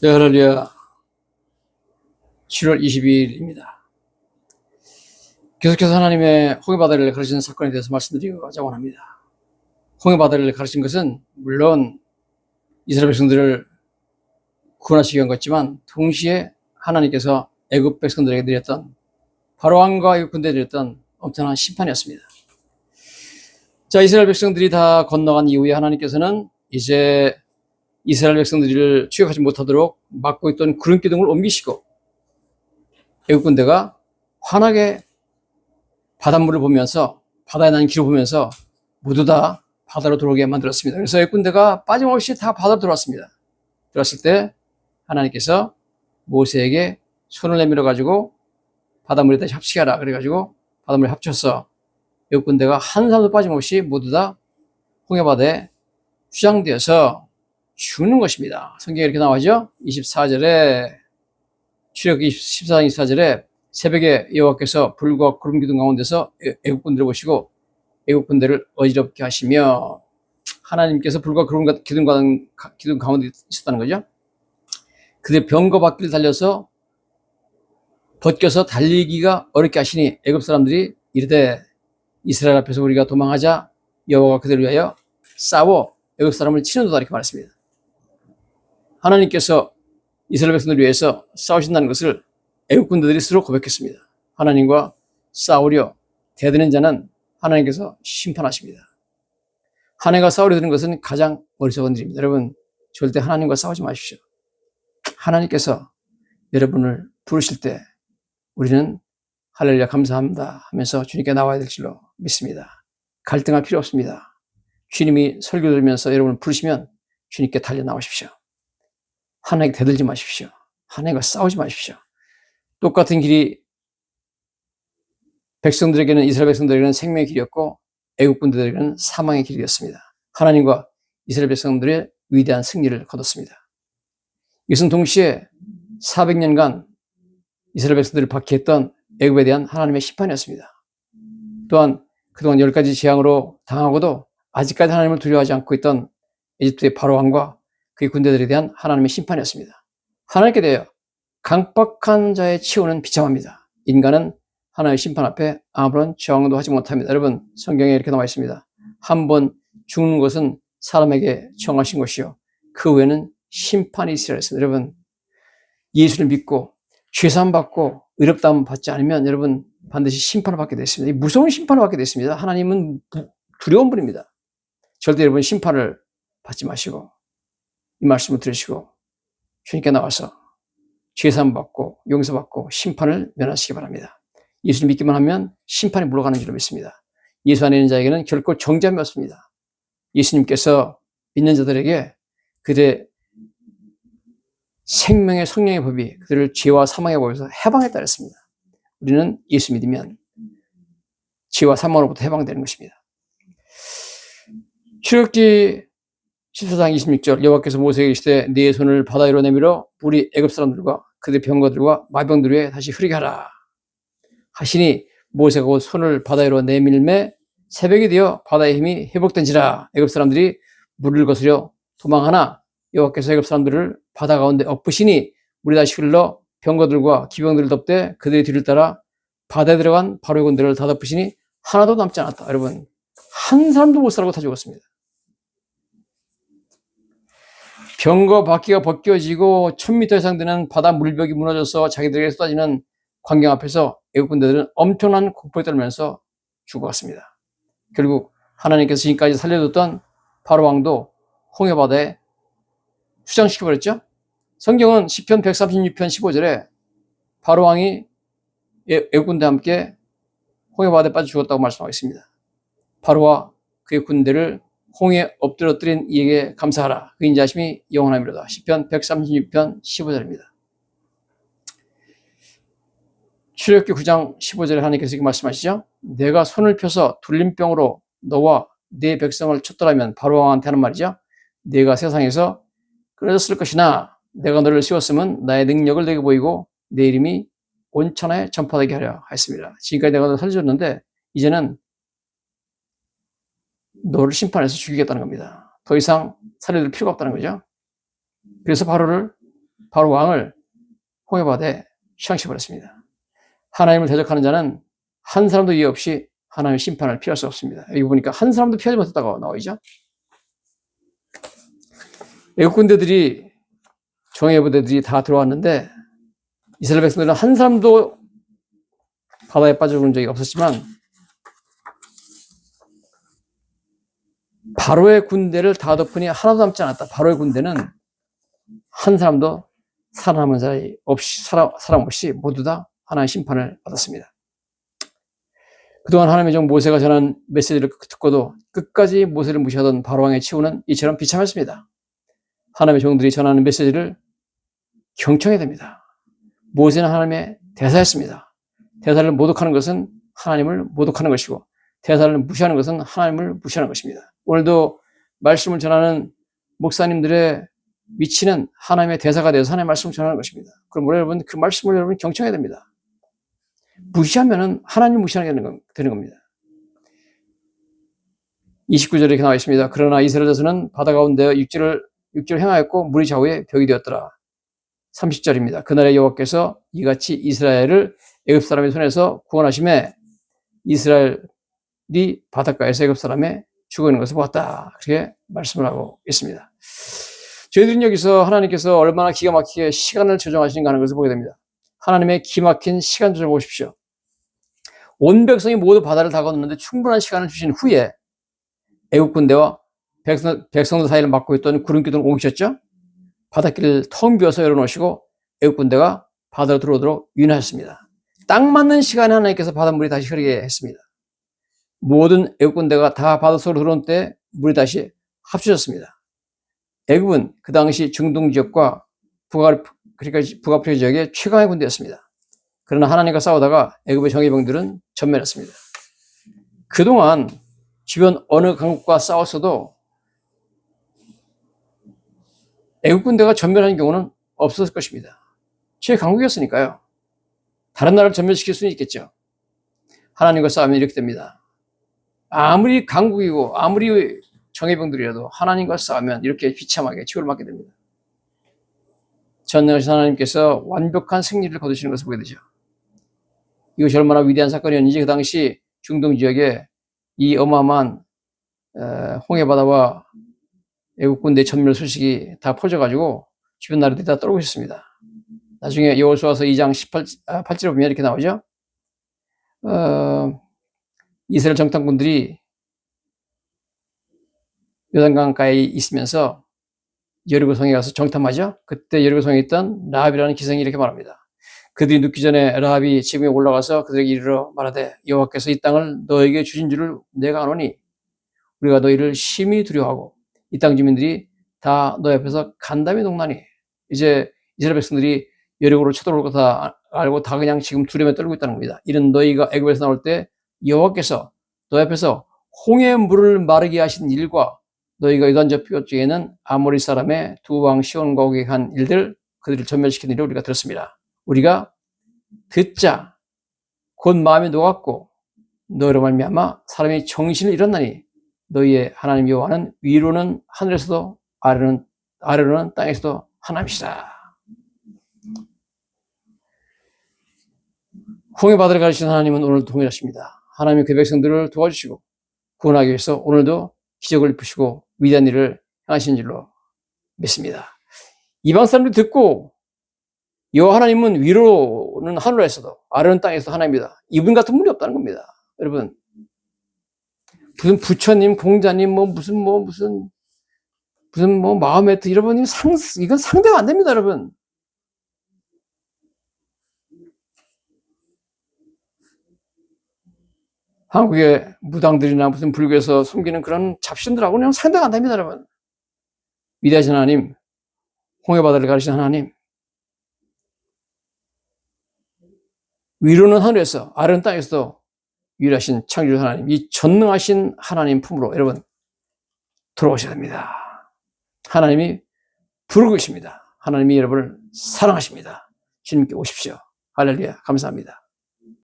할렐루야. 7월 22일입니다. 계속해서 하나님의 홍해바다를 가르치는 사건에 대해서 말씀드리고자 원합니다. 홍해바다를 가르친 것은 물론 이스라엘 백성들을 구원하시기 위한 것이지만 동시에 하나님께서 애굽 백성들에게 드렸던 바로왕과 애굽 군대에 드렸던 엄청난 심판이었습니다. 자, 이스라엘 백성들이 다 건너간 이후에 하나님께서는 이제 이스라엘 백성들을 추격하지 못하도록 막고 있던 구름 기둥을 옮기시고 애굽 군대가 환하게 바닷물을 보면서 바다에 나는 길을 보면서 모두 다 바다로 들어오게 만들었습니다. 그래서 애굽 군대가 빠짐없이 다 바다로 들어왔습니다. 들어왔을 때 하나님께서 모세에게 손을 내밀어 가지고 바닷물에 다시 합치게 하라 그래가지고 바닷물에 합쳐서 애굽 군대가 한 사람도 빠짐없이 모두 다 홍해바다에 휴장되어서 죽는 것입니다. 성경에 이렇게 나와죠. 24절에 출애굽기 14장 24절에 새벽에 여호와께서 불과 구름 기둥 가운데서 애굽 군대를 보시고 애굽 군대를 어지럽게 하시며, 하나님께서 불과 구름 기둥 가운데 있었다는 거죠. 그들 병거 바퀴를 달려서 벗겨서 달리기가 어렵게 하시니 애굽 사람들이 이르되 이스라엘 앞에서 우리가 도망하자 여호와가 그들을 위하여 싸워 애굽 사람을 치는도다 이렇게 말했습니다. 하나님께서 이스라엘 백성들을 위해서 싸우신다는 것을 애굽 군대들이 스스로 고백했습니다. 하나님과 싸우려 대드는 자는 하나님께서 심판하십니다. 하나님과 싸우려 드는 것은 가장 어리석은 일입니다. 여러분, 절대 하나님과 싸우지 마십시오. 하나님께서 여러분을 부르실 때 우리는 할렐루야 감사합니다 하면서 주님께 나와야 될 줄로 믿습니다. 갈등할 필요 없습니다. 주님이 설교 들으면서 여러분을 부르시면 주님께 달려 나오십시오. 하나님께 대들지 마십시오. 하나님과 싸우지 마십시오. 똑같은 길이 백성들에게는, 이스라엘 백성들에게는 생명의 길이었고 애굽 군대들에게는 사망의 길이었습니다. 하나님과 이스라엘 백성들의 위대한 승리를 거뒀습니다. 이것은 동시에 400년간 이스라엘 백성들을 박해했던 애굽에 대한 하나님의 심판이었습니다. 또한 그동안 10가지 재앙으로 당하고도 아직까지 하나님을 두려워하지 않고 있던 이집트의 바로왕과 그의 군대들에 대한 하나님의 심판이었습니다. 하나님께 대하여 강박한 자의 치우는 비참합니다. 인간은 하나님의 심판 앞에 아무런 저항도 하지 못합니다. 여러분, 성경에 이렇게 나와 있습니다. 한번 죽는 것은 사람에게 정하신 것이요 그 후에는 심판이 있으리라 했습니다. 여러분, 예수를 믿고 죄사함 받고 의롭다함 받지 않으면 여러분 반드시 심판을 받게 됐습니다. 무서운 심판을 받게 됐습니다. 하나님은 두려운 분입니다. 절대 여러분 심판을 받지 마시고 이 말씀을 들으시고 주님께 나와서 죄사함 받고 용서받고 심판을 면하시기 바랍니다. 예수를 믿기만 하면 심판이 물러가는 줄로 믿습니다. 예수 안에 있는 자에게는 결코 정죄함이 없습니다. 예수님께서 믿는 자들에게 그들의 생명의 성령의 법이 그들을 죄와 사망의 법에서 해방했다 했습니다. 우리는 예수 믿으면 죄와 사망으로부터 해방되는 것입니다. 출애굽기 14장 26절 여호와께서 모세에게 이르시되 네 손을 바다 위로 내밀어 물이 애굽 사람들과 그들의 병거들과 마병들 위에 다시 흐르게 하라 하시니 모세가 곧 손을 바다 위로 내밀매 새벽이 되어 바다의 힘이 회복된지라. 애굽 사람들이 물을 거스려 도망하나 여호와께서 애굽 사람들을 바다 가운데 엎으시니 물이 다시 흘러 병거들과 기병들을 덮되 그들의 뒤를 따라 바다에 들어간 바로의 군대를 다 덮으시니 하나도 남지 않았다. 여러분, 한 사람도 못 살고 다 죽었습니다. 병거 바퀴가 벗겨지고 1000m 이상 되는 바다 물벽이 무너져서 자기들에게 쏟아지는 광경 앞에서 애국 군대들은 엄청난 공포에 떨면서 죽어갔습니다. 결국 하나님께서 지금까지 살려뒀던 바로 왕도 홍해바다에 수장시켜버렸죠. 성경은 시편 136편 15절에 바로 왕이 애국 군대와 함께 홍해바다에 빠져 죽었다고 말씀하고 있습니다. 바로와 그의 군대를 홍해에 엎드러뜨린 이에게 감사하라. 그 인자하심이 영원하미로다. 시편 136편 15절입니다. 출애굽기 9장 15절에 하나님께서 이렇게 말씀하시죠. 내가 손을 펴서 돌림병으로 너와 네 백성을 쳤더라면 바로 왕한테 하는 말이죠. 네가 세상에서 끊어졌을 것이나 내가 너를 세웠으면 나의 능력을 내게 보이고 내 이름이 온 천하에 전파되게 하려 했습니다. 지금까지 내가 너를 살려줬는데 이제는 너를 심판해서 죽이겠다는 겁니다. 더 이상 살려줄 필요가 없다는 거죠. 그래서 바로를 바로 왕을 홍해바다에 시향시켜버렸습니다. 하나님을 대적하는 자는 한 사람도 이해 없이 하나님의 심판을 피할 수 없습니다. 여기 보니까 한 사람도 피하지 못했다고 나와있죠. 애국 군대들이, 정예 부대들이 다 들어왔는데 이스라엘 백성들은 한 사람도 바다에 빠져본 적이 없었지만 바로의 군대를 다 덮으니 하나도 남지 않았다. 바로의 군대는 한 사람도 살아남은 사람 없이 모두 다 하나님의 심판을 받았습니다. 그동안 하나님의 종 모세가 전한 메시지를 듣고도 끝까지 모세를 무시하던 바로왕의 치우는 이처럼 비참했습니다. 하나님의 종들이 전하는 메시지를 경청해야 됩니다. 모세는 하나님의 대사였습니다. 대사를 모독하는 것은 하나님을 모독하는 것이고 대사를 무시하는 것은 하나님을 무시하는 것입니다. 오늘도 말씀을 전하는 목사님들의 위치는 하나님의 대사가 되어서 하나님의 말씀을 전하는 것입니다. 그럼 여러분 그 말씀을 여러분 경청해야 됩니다. 무시하면은 하나님 무시하는 게 되는 겁니다. 29절에 이렇게 나와 있습니다. 그러나 이스라엘 자손은 바다 가운데 육지를 행하였고 물이 좌우에 벽이 되었더라. 30절입니다. 그날에 여호와께서 이같이 이스라엘을 애굽 사람의 손에서 구원하심에 이스라엘이 바닷가에서 애굽 사람의 죽어 있는 것을 보았다. 그렇게 말씀을 하고 있습니다. 저희들은 여기서 하나님께서 얼마나 기가 막히게 시간을 조정하시는가 하는 것을 보게 됩니다. 하나님의 기막힌 시간 조정을 보십시오. 온 백성이 모두 바다를 다 건넜는데 충분한 시간을 주신 후에 애국 군대와 백성들 사이를 막고 있던 구름기둥을 옮기셨죠. 바닷길을 텅 비워서 열어놓으시고 애국 군대가 바다로 들어오도록 유인하셨습니다. 딱 맞는 시간에 하나님께서 바닷물이 다시 흐르게 했습니다. 모든 애국 군대가 다 바닷속으로 들어온 때 물이 다시 합쳐졌습니다. 애국은 그 당시 중동 지역과 북아프리카 지역의 최강의 군대였습니다. 그러나 하나님과 싸우다가 애굽의 정예병들은 전멸했습니다. 그동안 주변 어느 강국과 싸웠어도 애국 군대가 전멸하는 경우는 없었을 것입니다. 최강국이었으니까요. 다른 나라를 전멸시킬 수는 있겠죠. 하나님과 싸우면 이렇게 됩니다. 아무리 강국이고 아무리 정예병들이라도 하나님과 싸우면 이렇게 비참하게 치고를 맞게 됩니다. 전능하신 하나님께서 완벽한 승리를 거두시는 것을 보게 되죠. 이것이 얼마나 위대한 사건이었는지 그 당시 중동 지역에 이 어마어마한 홍해바다와 애국 군대 전멸 소식이 다 퍼져가지고 주변 나라들이 다 떨고 있었습니다. 나중에 여호수아서 2장 8절에 보면 이렇게 나오죠. 이스라엘 정탐꾼들이 요단강가에 있으면서 여리고성에 가서 정탐하죠. 그때 여리고성에 있던 라합이라는 기생이 이렇게 말합니다. 그들이 눕기 전에 라합이 지붕에 올라가서 그들에게 이르러 말하되 여호와께서 이 땅을 너에게 주신 줄을 내가 아노니 우리가 너희를 심히 두려워하고 이 땅 주민들이 다 너 옆에서 간담이 동나니. 이제 이스라엘 백성들이 여리고를 쳐들어올 거 다 알고 다 그냥 지금 두려움에 떨고 있다는 겁니다. 이는 너희가 애굽에서 나올 때 여호와께서 너 옆에서 홍해 물을 마르게 하신 일과 너희가 요단 저편 쪽에는 아모리 사람의 두 왕 시온과 오게 한 일들 그들을 전멸시킨 일을 우리가 들었습니다. 우리가 듣자 곧 마음이 녹았고 너희로 말미암아 사람이 정신을 잃었나니 너희의 하나님 여호와는 위로는 하늘에서도 아래로는 땅에서도 하나님이시다. 홍해바다를 가르치는 하나님은 오늘도 동일하십니다. 하나님이 그 백성들을 도와주시고 구원하기 위해서 오늘도 기적을 입히시고 위대한 일을 행하신 줄로 믿습니다. 이방 사람들이 듣고 여호와 하나님은 위로는 하늘에서도 아래는 땅에서도 하나님이다. 이분 같은 분이 없다는 겁니다. 여러분 무슨 부처님, 공자님, 무슨 마호메트 여러분 이건 상대가 안 됩니다, 여러분. 한국의 무당들이나 무슨 불교에서 숨기는 그런 잡신들하고는 상대가 안 됩니다, 여러분. 위대하신 하나님, 홍해바다를 가르치는 하나님, 위로는 하늘에서 아래는 땅에서도 유일하신 창조주 하나님, 이 전능하신 하나님 품으로 여러분 돌아오셔야 됩니다. 하나님이 부르고 있습니다. 하나님이 여러분을 사랑하십니다. 주님께 오십시오. 할렐루야. 감사합니다.